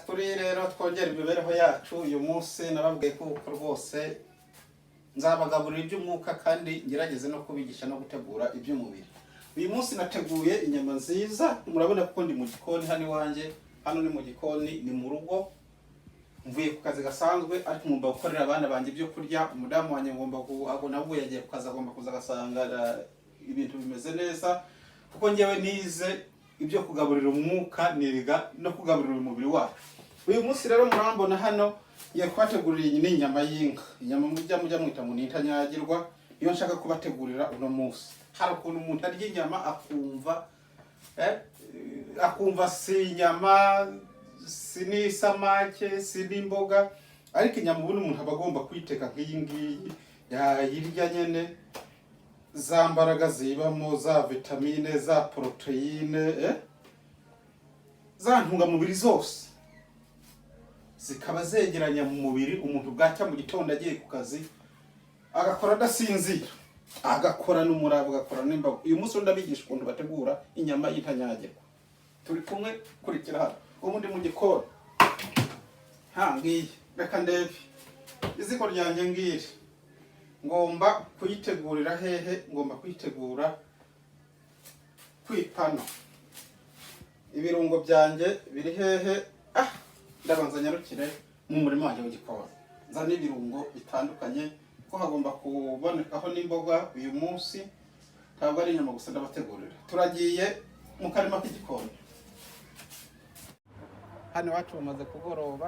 Kuri rero twongera imibereho yacu uyu munsi nababwiye ko rwose nzabagaburira iby'umwuka kandi ngerageze no kubigisha no gutegura iby'umubiri. Uyu munsi nateguye inyama nziza, murabona ko ndi mu gikoni hano iwanjye. Hano ni mu gikoni, ni mu rugo. Mvuye ku kazi gasanzwe ariko ngomba gukorera abana banjye ibyo kurya. Umudamu wanjye nabwo yagiye ku kazi, agomba kuza agasanga ibintu bimeze neza, kuko njyewe nize ibyo kugaburira umwuka, niga no kugaburira umubiri wacu. Uyu munsi rero murambona hano yakwategurira inyama y'inka. Inyama mujya mwita ngo nintanyagirwa, iyo nshaka kubategurira uno munsi. Hari ukuntu umuntu arya inyama akumva si inyama, si n'isamake, si n'imboga, ariko inyama ubundi umuntu aba agomba kuyiteka nk'iyi ngiyi, yayirya nyene, za mbaraga zibamo, za vitamine, za proteine, za ntungamubiri zose zikaba zegeranya mu mubiri. Umuntu bwacya mu gitondo agiye ku kazi agakora adasinzira, agakora n'umurava, agakora n'imbago. Uyu munsi ndabigisha ukuntu bategura inyama y'intanyagirwa. Turi kumwe, kurikira hano. Ubundi mu gikoni ngiyi, reka ndebe iziko ryanjye ngiri. Ngomba kuyitegurira hehe? Ngomba kuyitegura kwipana. Ibirungo byanjye biri hehe? Ndabanza nyarukire mu murima wanjye w'igikoni, nzana ibirungo bitandukanye, ko hagomba kubonekaho n'imboga. Uyu munsi ntabwo ari inyama gusa ndabategurira. Turagiye mu karima k'igikoni. Hano iwacu bamaze kugoroba,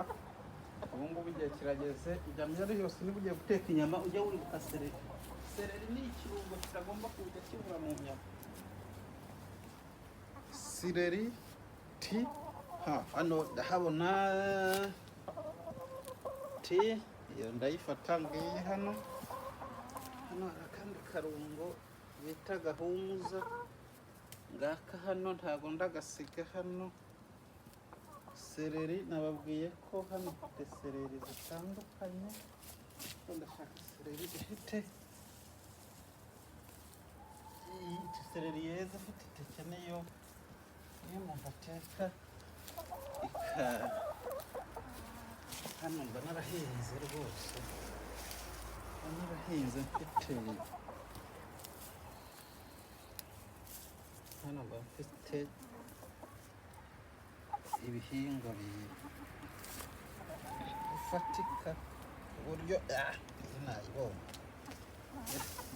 ubu ngubu igihe kirageze. Inyama yari yose niba ugiye guteka inyama ujya wibuka sereri. Sereri ni ikirungo kitagomba kujya kibura mu nyama. Sereri ti hano ndahabona ti, iyo ndayifata ngiye hano. Hano hari akandi karungo bita gahumuza, ngaka hano ntago ndagasiga hano. Sereri nababwiye ko hano mfite sereri zitandukanye, ndashaka sereri ifite sereri yeze, ifite iteke niyo umuntu ateka hano. Mba narahinze rwose, narahinze mfite hano, mba mfite ibihingwa bifatika ku buryo nayibonye.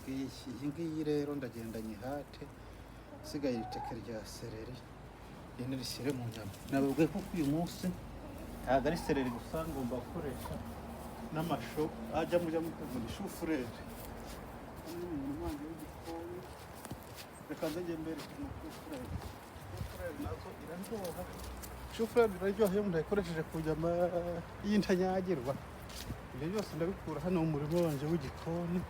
Iyi ngiyi rero ndagenda nyihate, isigaye iteke rya sereri rino rishyire mu nyama. Nababwiye ko uyu munsi ntabwo ari sereri gusa, ngomba gukoresha n'amashu. Mujya mutegura ishufureri. Hano ni mu mwanya w'igikoni, reka nzajye mbereka ishufureri. Ishufureri nazo iraryoha. Ishufureri iraryoha iyo umuntu ayikoresheje ku nyama y'intanyagirwa. Ibyo byose ndabikura hano mu murima wanjye w'igikoni.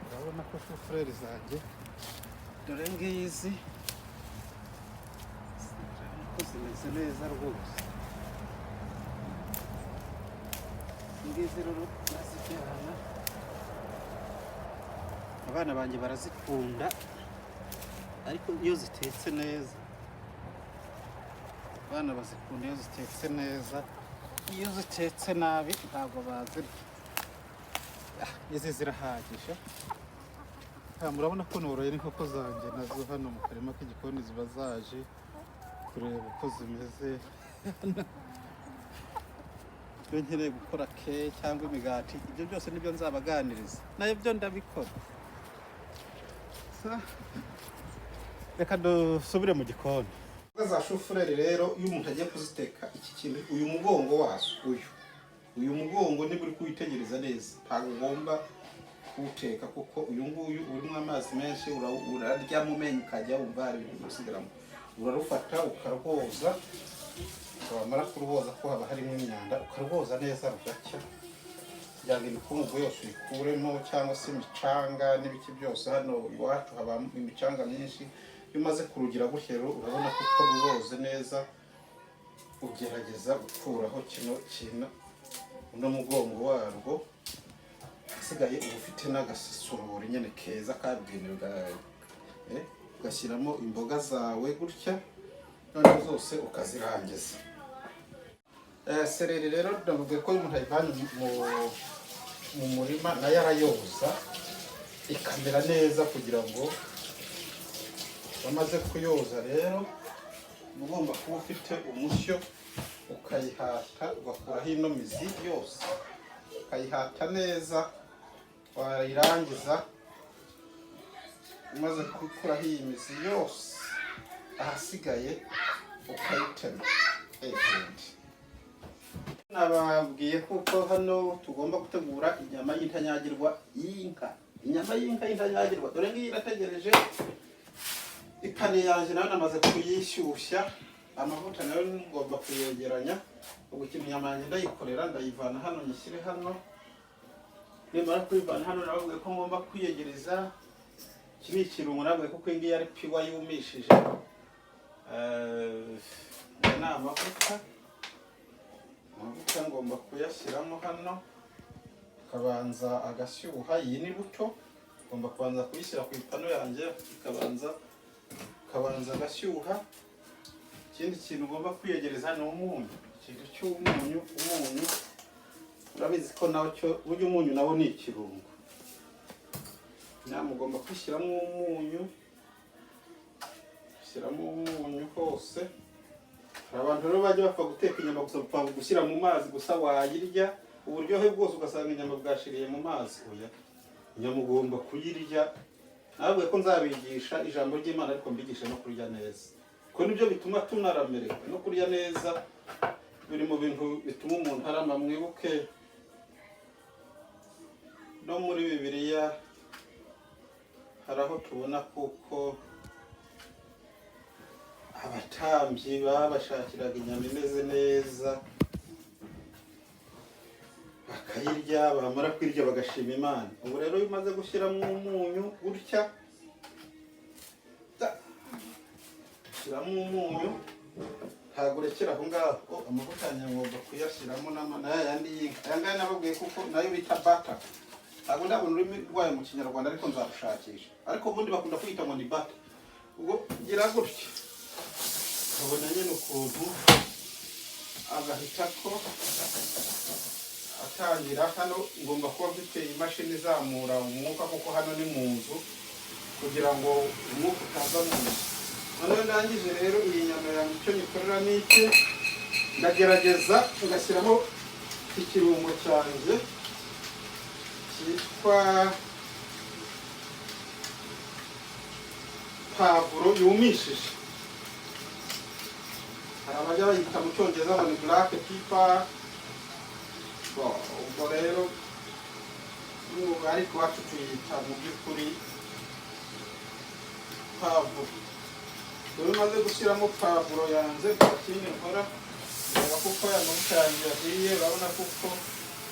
Urabona ko ishufureri zanjye dore ngizi ko zimeze neza rwose. Ngizi rero nazijyana, abana banjye barazikunda, ariko iyo zitetse neza. Abana bazikunda iyo zitetse neza, iyo zitetse nabi ntabwo bazirya. Izi zirahagije. Murabona ko noroye n'inkoko zanjye nazo hano mu karima k'igikoni, ziba zaje kureba uko zimeze. Iyo nkeneye gukora keke cyangwa imigati, ibyo byose nibyo nzabaganiriza, nayo byo ndabikora. Reka dusubire mu gikoni. Za shufureri rero iyo umuntu agiye kuziteka, iki kintu, uyu mugongo wazo, uyu mugongo niba uri kuwitegereza neza, ntabwo ugomba kuwuteka, kuko uyu nguyu urimo amazi menshi, urarya mu menyo ukajya wumva hari ibintu bisigaramo. Urarufata ukarwoza, wamara kurwoza ko haba harimo imyanda, ukarwoza neza rugacya, kugira ngo imikungugu yose uyikuremo, cyangwa se imicanga n'ibiki byose. Hano iwacu haba imicanga myinshi. Iyo umaze kurugira gutya rero urabona ko ruroze neza, ugerageza gukuraho kino kintu, uno mugongo warwo. Hasigaye uba ufite n'agasorori nyine keza kabugenewe, ugashyiramo imboga zawe gutya, noneho zose ukazirangiza. Sereri rero ndavuga ko umuntu ayivanye mu murima nayo arayoza ikamera neza, kugira ngo bamaze kuyoza rero ugomba kuba ufite umushyo ukayihata, ugakuraho ino mizi yose ukayihata neza. Wayirangiza umaze gukuraho iyi mizi yose, ahasigaye ukayitema. Nababwiye kuko hano tugomba gutegura inyama y'intanyagirwa y'inka. Inyama y'inka y'intanyagirwa, dore ngiyi irategereje. Ipaniye yanjye nayo namaze kuyishyushya, amavuta nayo ngomba kuyegeranya. Ubwo inyama yanjye ndayikorera, ndayivana hano nyishyire hano. Nimara kuyivana hano nababwiye ko ngomba kwiyegereza. Iki ni ikirungo nababwiye kuko iyi ngiyi ari piwa yumishije. Ni amavuta ngomba kuyashyiramo hano, kabanza agashyuha. Iyi ni buto, ngomba kubanza kuyishyira ku ipanu yanjye, kabanza agashyuha. Ikindi kintu ngomba kwiyegereza ni umunyu, ikintu cy'umunyu. Umunyu urabizi ko nawo cyo burya umunyu nawo ni ikirungo. Mugomba kwishyiramo umunyu, shyiramo umunyu hose. Abantu rero bajya bapfa guteka inyama gusa, bapfa gushyira mu mazi gusa, wayirya uburyohe bwose ugasanga inyama bwashiriye mu mazi. Oya, inyama ugomba kuyirya. Nababwiye ko nzabigisha ijambo ry'Imana, ariko mbigisha no kurya neza, ko nibyo bituma tunaramererwa. No kurya neza biri mu bintu bituma umuntu arama. Mwibuke no muri Bibiliya hari aho tubona kuko abatambyi babashakiraga inyama imeze neza bakayirya, bamara kwirya bagashima Imana. Ubu rero iyo umaze gushyiramo umunyu gutya, shyiramo umunyu, ntabwo urekera aho ngaho. Amavuta ngomba kuyashyiramo n'ayandi y'inka. Aya ngaya nababwiye kuko nayo bita bata. Ntabwo ndabona ururimi rwayo mu Kinyarwanda, ariko nzarushakisha. Ariko ubundi bakunda kwita ngo ni bata. Ubwo gira gutya, ubona nyine ukuntu agahita ko atangira. Hano ngomba kuba mfite imashini izamura umwuka, kuko hano ni mu nzu, kugira ngo umwuka utaza mu nzu. Noneho ndangije rero iyi nyama yanjye icyo nyikorera ni iki, ndagerageza ngashyiraho ikirungo cyanjye cyitwa pavuro yumishije. Hari abajya bayita mu Cyongereza ngo ni black pepper. Ubwo rero ariko iwacu tuyita mu by'ukuri pavuro. Rero maze gushyiramo pavuro yanjye, ikindi nkora reba kuko aya mavuta yanjye yahiye. Urabona kuko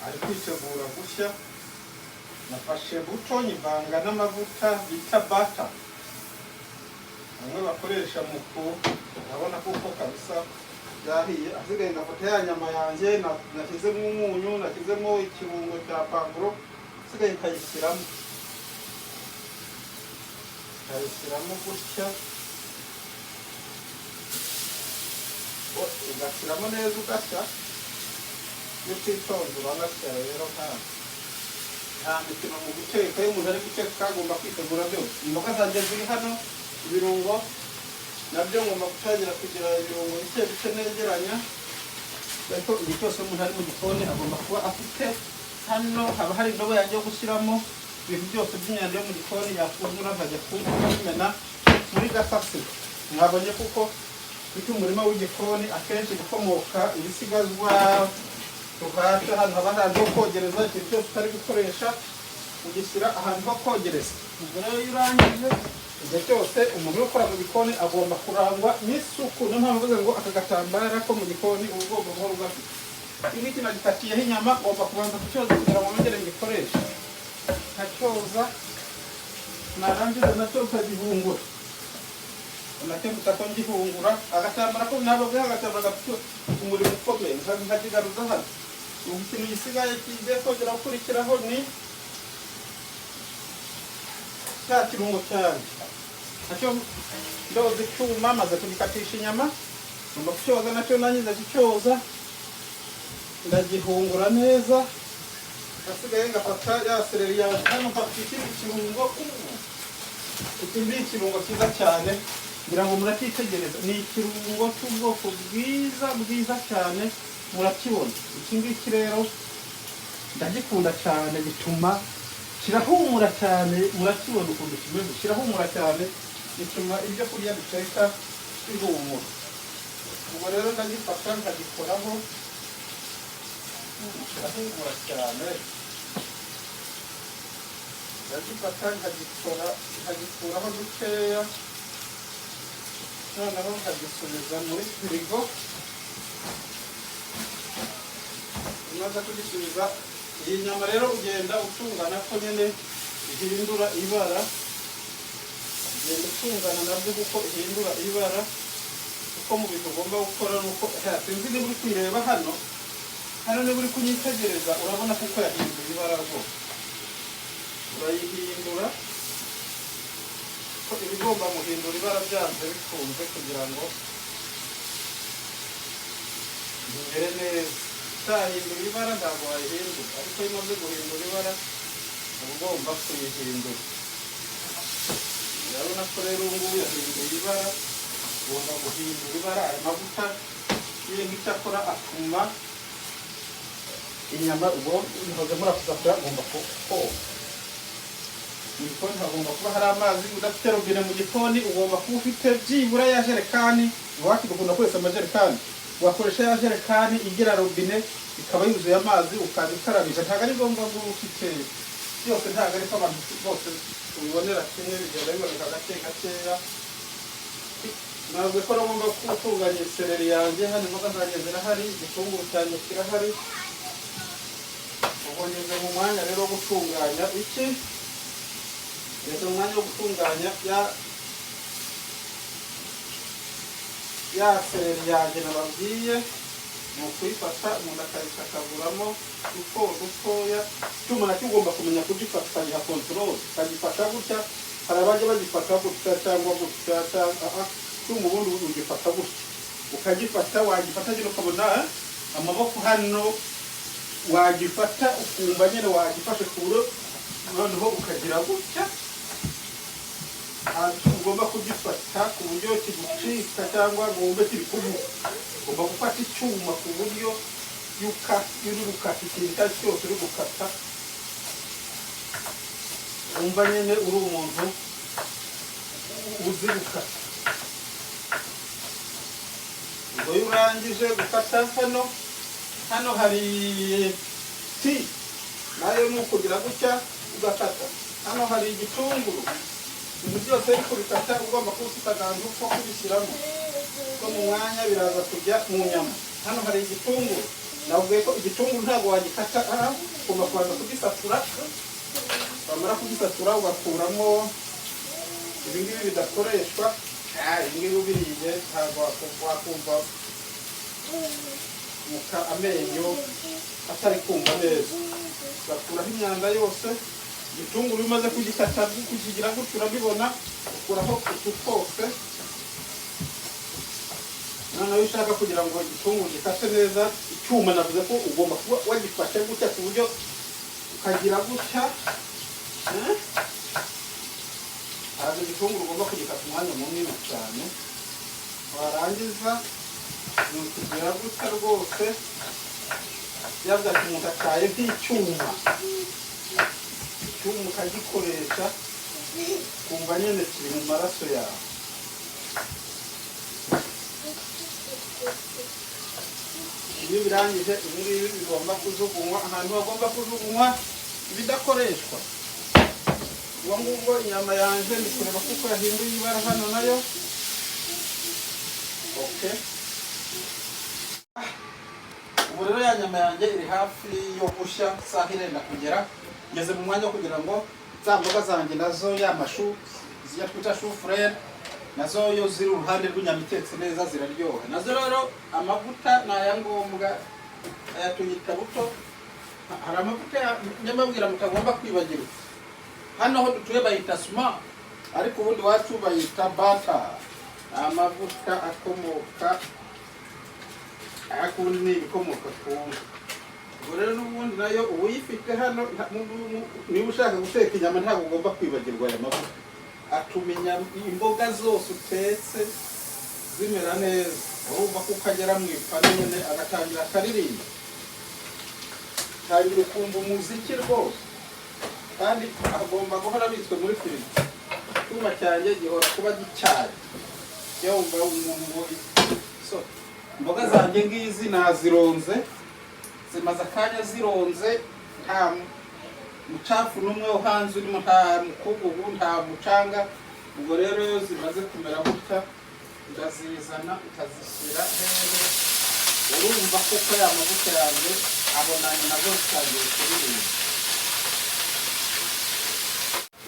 ari kwitegura gushya. Nafashe buto nyivanga n'amavuta bita bata, bamwe bakoresha mu ku. Urabona kuko kabisa byahiye. Asigaye ngafata ya nyama yanjye nashyizemo umunyu, nashyizemo ikirungo cya pavuro, asigaye nkayishyiramo gutya. Ugashyiramo neza ugashya. Iyo utitonze uranashya rero. Nta mikino mu guteka. Iyo umuntu ari guteka agomba kwitegura byose. Imboga zanjye ziri hano, ibirungo nabyo ngomba gutangira kugira ibirungo bike bike negeranya. Ariko igihe cyose umuntu ari mu gikoni agomba kuba afite hano, haba hari indobo yanjye yo gushyiramo ibintu byose by'imyanda yo mu gikoni, yakuzura akajya kubimena muri gasasiro. Mwabonye kuko bityo umurima w'igikoni akenshi gukomoka ibisigazwa tuhata. Ahantu haba hanze ho kogereza, ikintu cyose utari gukoresha ugishyira ahantu ho kogereza. Ubwo rero iyo urangije igihe cyose umuntu uri gukora mu gikoni agomba kurangwa n'isuku. Niyo mpamvu mvuze ngo aka gatambara ko mu gikoni uba ugomba guhora ugafite. Iki ngiki nagikatiyeho inyama, ugomba kubanza kucyoza kugira ngo wongere ngikoreshe. Nkacyoza, narangiza nacyo ukagihungura. Nacyo mutako ngihungura. Agatambara ko nababwiye agatambara gafite umurimo ukomeye, nkakigaruza hano. Ubu ikintu gisigaye kigiye kongera gukurikiraho ni cya kirungo cyanjye. Nacyo ndoza icyuma, maze kugikatisha inyama, ngomba kucyoza nacyo nanjye ndagicyoza ndagihungura neza. Asigaye ngafata ya seleri yawe hano mfata ikindi kirungo. Iki ni ikirungo cyiza cyane ngira ngo muracyitegereza, ni ikirungo cy'ubwoko bwiza cyane murakibona. Iki ngiki rero ndagikunda cyane, gituma kirahumura cyane, murakibona ukuntu kimeze, kirahumura cyane, gituma ibyo kurya biteka bihumura. Ubwo rero ndagifata nkagikoraho, kirahumura cyane. Ndagifata nkagikuraho dukeya, noneho nkagisubiza muri firigo. Umaze kugisubiza, iyi nyama rero ugenda utungana ko nyine ihindura ibara, ugenda utungana nabyo kuko ihindura ibara. Uko mu bintu ugomba gukora nuko sinzi niba uri kuyireba hano niba uri kunyitegereza urabona kuko yahinduye ibara rwose. Urayihindura ko ibigomba guhindura ibara byanze bikunze kugira ngo bimere neza. Utahindura ibara ntabwo wayihindura, ariko iyo umaze guhindura ibara uba ugomba kuyihindura. Urabona ko rero ubu ngubu yahinduye ibara, ugomba guhindura ibara. Aya mavuta iyo nk'icyakora atuma inyama uhoze muri ako safuriya ugomba koga. Mu gikoni hagomba kuba hari amazi. Udafite robine mu gikoni ugomba kuba ufite byibura ya jerekani. Iwacu dukunda koresha amajerekani, wakoresha ya jerekani igira robine ikaba yuzuye amazi ukabikarabisha. Ntabwo ari ngombwa ngo ufite byose, ntabwo ariko abantu bose ubibonera kimwe, bigenda biboneka gakeya. Ntabwo ko ngomba gutunganya seleri yanjye. Hano imboga zanjye zirahari, igitunguru cyanjye kirahari. Ubu ngeze mu mwanya rero wo gutunganya iki, ngeze mu mwanya wo gutunganya ya seleri yanjye nababwiye. Ni ukuyifata umuntu akayikataguramo dutoya. Icyuma nacyo ugomba kumenya kugifata ukagiha kontorore, ukagifata gutya. Hari abajya bagifata gutya cyangwa gutya, icyuma ubundi ugifata gutya ukagifata. Wagifata nyine ukabona amaboko hano, wagifata ukumva nyine wagifashe ku buro, noneho ukagira gutya. Ugomba kugifata ku buryo kigucika cyangwa ngo wumve kiri kuvuga. Ugomba gufata icyuma ku buryo uri gukata ikintu icyo ari cyo cyose uri gukata, wumva nyine uri umuntu uzi gukata. Ubwo iyo urangije gukata, hano hari ti nayo ni ukugira gutya ugakata. Hano hari igitunguru. Ibintu byose uri kubikata ugomba kuba ufite akantu ko kubishyiramo, ko mu mwanya biraza kujya mu nyama. Hano hari igitunguru. Navuga ko igitunguru ntabwo wagikata, ugomba kubanza kugisatura. Wamara kugisatura ugakuramo ibingibi bidakoreshwa. Ibingibi ubiriye ntabwo wakumva amenyo atari kumva neza. Ugakuraho imyanda yose. Igitunguru umaze kugikata kukigira gutyo urabibona, ukuraho utu twose. Noneho ushaka kugira ngo igitunguru gikate neza, icyuma navuze ko ugomba kuba wagifashe gutya ku buryo ukagira gutya. Ntabwo igitunguru ugomba kugikata umwanya munini cyane. Warangiza ukugira gutya rwose, yavuga ati umuntu ataye nk'icyuma. Icyuma ukagikoresha kumva nyine kiri mu maraso yawe. Iyo birangije ibingibi bigomba kujugunywa ahantu hagomba kujugunywa ibidakoreshwa. Ubu ngubwo inyama yanjye ndi kureba kuko yahinduye ibara hano nayo. Okay. Ubu rero ya nyama yanjye iri hafi yo gushya, saha irenda kugera. Ngeze mu mwanya wo kugira ngo za mboga zanjye nazo y'amashu zijya twita shufurere nazo yo ziri uruhande rw'inyama itetse neza ziraryoha. Nazo rero amavuta ni aya ngombwa, aya tuyita buto. Hari amavuta nyamabwira mutagomba kwibagirwa. Hano ho dutuye bayita suma, ariko ubundi wacu bayita bata. Amavuta akomoka akundi ni ibikomoka ku nka. Ubwo rero n'ubundi nayo uba uyifite hano, niba ushaka guteka inyama ntabwo ugomba kwibagirwa aya mavuta. Atuma imboga zose utetse zimera neza. Urumva ko ukagera mu ipanu nyine agatangira akaririmba, tangira ukumva umuziki rwose, kandi agomba guhora abitswe muri firigo. Icyuma cyanjye gihora kuba gicyaye yumva umuntu. So imboga zanjye ngizi nazironze, zimaze akanya zironze, nta mucafu n'umwe wo hanze urimo, nta mukungugu, nta mucanga. Ubwo rero iyo zimaze kumera gutya ndazizana ukazishyira hehe, urumva kuko ya mavuta yanjye abonanye nazo zitangiye kuririmba.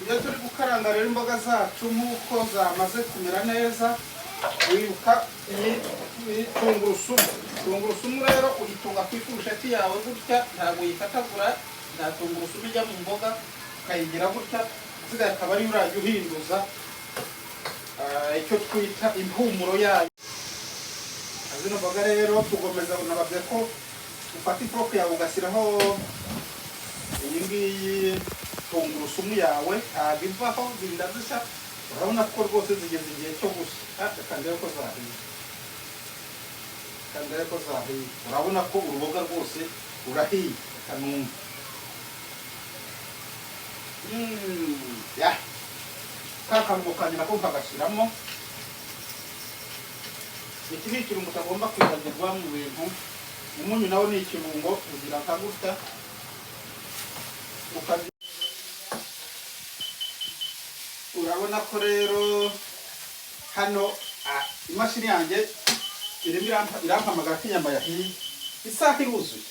Iyo turi gukaranga rero imboga zacu nk'uko zamaze kumera neza, wibuka iyi tungurusumu. Tungurusumu rero uyitunga ku ifurusheti yawe gutya, ntabwo uyikatagura. Nta tungurusumu ijya mu mboga, ukayigira gutya, usigaye akaba ari urajya uhinduza icyo twita impumuro yayo. Zino mboga rero tugomeza, nababwiye ko ufata ifoke yawe ugashyiraho iyi ngiyi tungurusumu yawe, ntabwo ivaho, zirinda zishya. Urabona ko rwose zigeze igihe cyo gushya. Reka ndebe ko zahiye, urabona ko uruboga rwose rurahiye. Reka numve. Ka karungo kanjye nako nkagashyiramo. Iki ni ikirungo utagomba kwibagirwa mu bintu. Umunyu nawo ni ikirungo ugira nka gutya, urabona ko rero hano imashini yanjye irimo irampamagara ko inyama yahiye. Isaha iruzuye,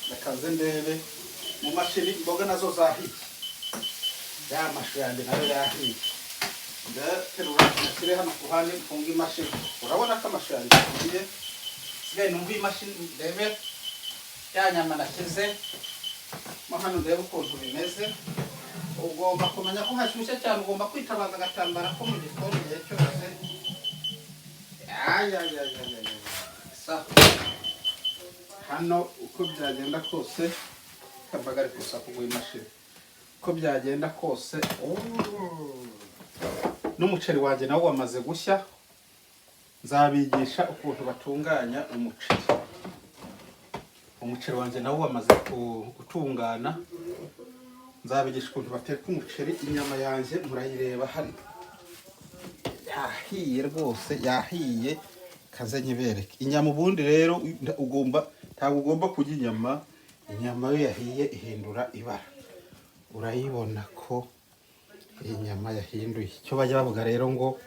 rekaze ndebe mu mashini imboga nazo zahiye. Ya mashu yanjye nayo yahiye. Ndaterura nashyire hano ku ruhande, mfunga imashini. Urabona ko amashu yanjye yahiye. Sigaye numva imashini ndebe ya nyama nashyize mo hano, ndebe ukuntu bimeze. Ugomba kumenya ko hashyushye cyane, ugomba kwitabaza agatambara ko mu gikoni igihe cyose. Hano uko byagenda kose, kabagari kusa kuguha imashini. Uko byagenda kose, n'umuceri wanjye nawo wamaze gushya. Nzabigisha ukuntu batunganya umuceri. Umuceri wanjye nawo wamaze gutungana, nzabigisha ukuntu bateka umuceri. Inyama yanjye murayireba hano, yahiye rwose, yahiye. Kaze nyibereke inyama. Ubundi rero ntabwo ugomba kurya inyama. Inyama yo yahiye ihindura ibara. Urayibona ko iyi nyama yahinduye. Icyo bajya bavuga rero ngo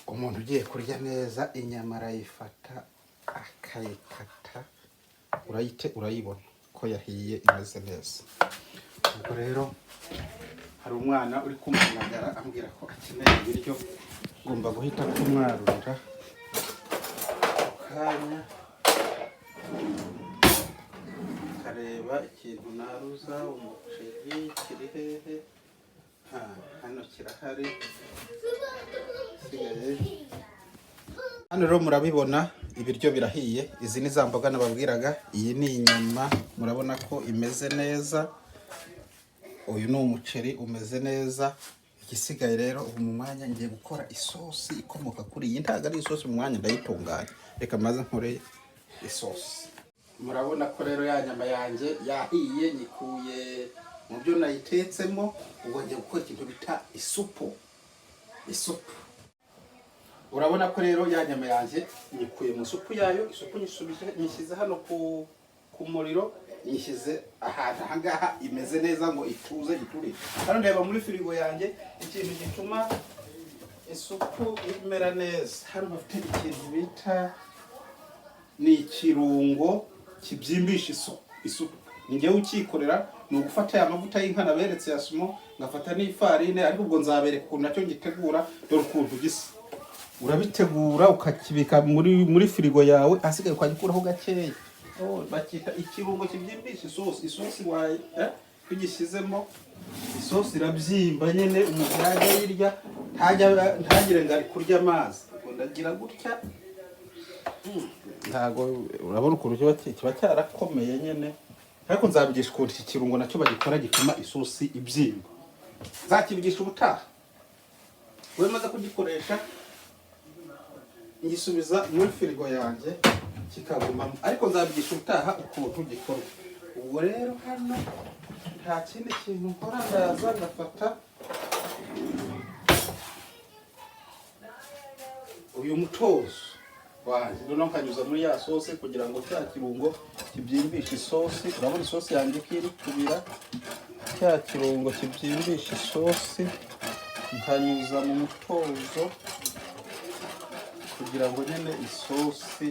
umuntu ugiye kurya neza inyama arayifata akayikata, urayibona ko yahiye imeze neza. Ubwo rero hari umwana uri kumpamagara ambwira ko akeneye ibiryo, ngomba guhita kumwarurira kanya, kareba ikintu naruza. Umuceri kiri hehe? Hano kirahari. Hano rero murabibona ibiryo birahiye. Izi ni za mboga nababwiraga. Iyi ni inyama, murabona ko imeze neza. Uyu ni umuceri umeze neza. Igisigaye rero ubu mu mwanya ngiye gukora isosi ikomoka kuri iyi. Ntabwo ari isosi mu mwanya, ndayitunganya. Reka maze nkore isosi. Murabona ko rero ya nyama yanjye yahiye, nyikuye mu byo nayitetsemo. Ubu ngiye gukora ikintu bita isupu. Urabona ko rero ya nyama yanjye nyikuye mu supu yayo. Isupu nyishyize hano ku muriro, nyishyize ahantu ahangaha imeze neza ngo ituze iturire. Hano ndeba muri firigo yanjye ikintu gituma isupu imera neza. Hano bafite ikintu bita ni ikirungo kibyimbisha isupu. Ninjyewe ukikorera. Ni ugufata ya mavuta y'inka naberetse ya sumo, ngafata n'ifarine, ariko ubwo nzabereka ukuntu nacyo ngitegura. Dore ukuntu gisa. Urabitegura ukakibika muri firigo yawe, asigaye ukagikuraho gakeya. Bakita ikirungo kibyimbisha isosi. Isosi waye tugishyizemo, isosi irabyimba nyine, umuntu yajya yirya ntagire ngo ari kurya amazi. Ndagira gutya ntago urabona ukuntu kiba cyarakomeye nyine, ariko nzabigisha ukuntu iki kirungo nacyo bagikora gituma isosi ibyimba. Nzakibigisha ubutaha. Wowe maze kugikoresha ngisubiza muri firigo yanjye kikagumamo, ariko nzabigisha ubutaha ukuntu gikorwa. Ubwo rero hano nta kindi kintu nkora, ndaza ngafata uyu mutozo wanjye noneho nkanyuza muri ya sosi kugira ngo cya kirungo kibyimbishe isosi. Urabona isosi yanjye ko iri kubira, cya kirungo kibyimbisha isosi nkanyuza mu mutozo kugira ngo nyine isosi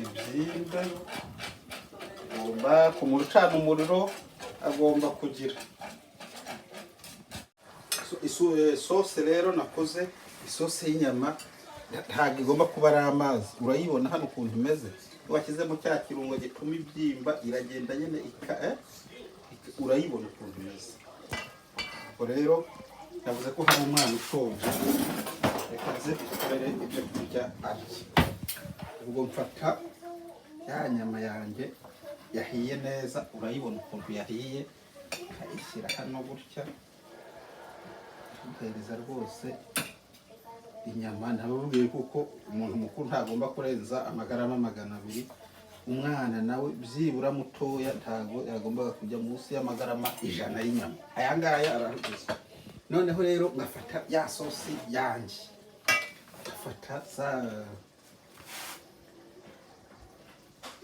ibyimbe. Agomba kumuricana umuriro, agomba kugira isosi. Rero nakoze isosi y'inyama, ntabwo igomba kuba ari amazi. Urayibona hano ukuntu imeze, washyizemo cya kirungo gituma ibyimba, iragenda nyine urayibona ukuntu imeze. Ubwo rero navuze ko hari umwana ushonje, reka nze ikorere ibyo kurya arya. Ubwo mfata ya nyama yanjye yahiye neza, urayibona ukuntu yahiye, nkayishyira hano gutya, nkahereza rwose inyama. Ntababwiye kuko umuntu mukuru ntagomba kurenza amagarama 200. Umwana nawe byibura mutoya ntago yagombaga kujya munsi y'amagarama 100 y'inyama. Aya ngaya arahageze. Noneho rero ngafata ya sosi yanjye, ngafata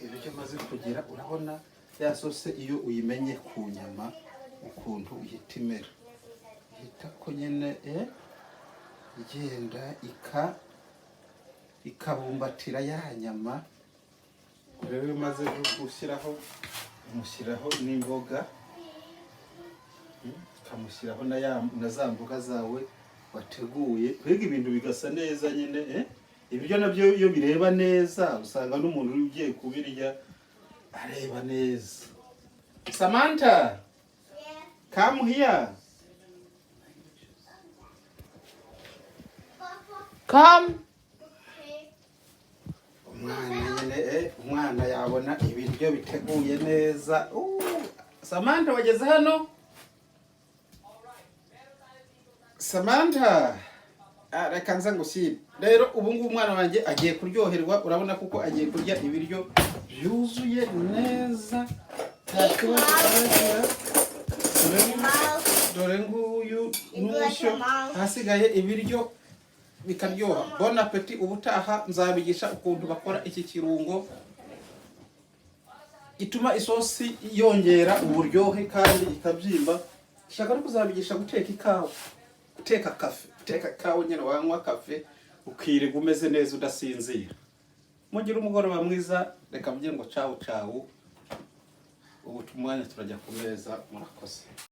ibyo maze kugira. Urabona ya sosi iyo uyimenye ku nyama ukuntu ihita imera, ihita ko nyine igenda ikabumbatira ya nyama. Rero maze gushyiraho, umushyiraho n'imboga, ukamushyiraho na za mboga zawe wateguye, mbega ibintu bigasa neza nyine. Ibiryo nabyo iyo bireba neza usanga n'umuntu ugiye kubirya areba neza. Samantha, come here. Come. Umwana yabona ibiryo biteguye neza. Samantha, wageze hano? Samantha, reka nza ngushyire. Rero ubu ngubu umwana wanjye agiye kuryoherwa, urabona kuko agiye kurya ibiryo byuzuye neza. Dore nguyu n'umushyo, hasigaye ibiryo bikaryoha. Bon appetit. Ubutaha nzabigisha ukuntu bakora iki kirungo gituma isosi yongera uburyohe kandi ikabyimba. Shaka no kuzabigisha guteka ikawa, guteka kafe, guteka ikawa nyine wanywa kafe ukirirwa umeze neza udasinzira. Mugire umugoroba mwiza, reka mvuge ngo ciao ciao. Ubu tumwanya turajya ku meza, murakoze.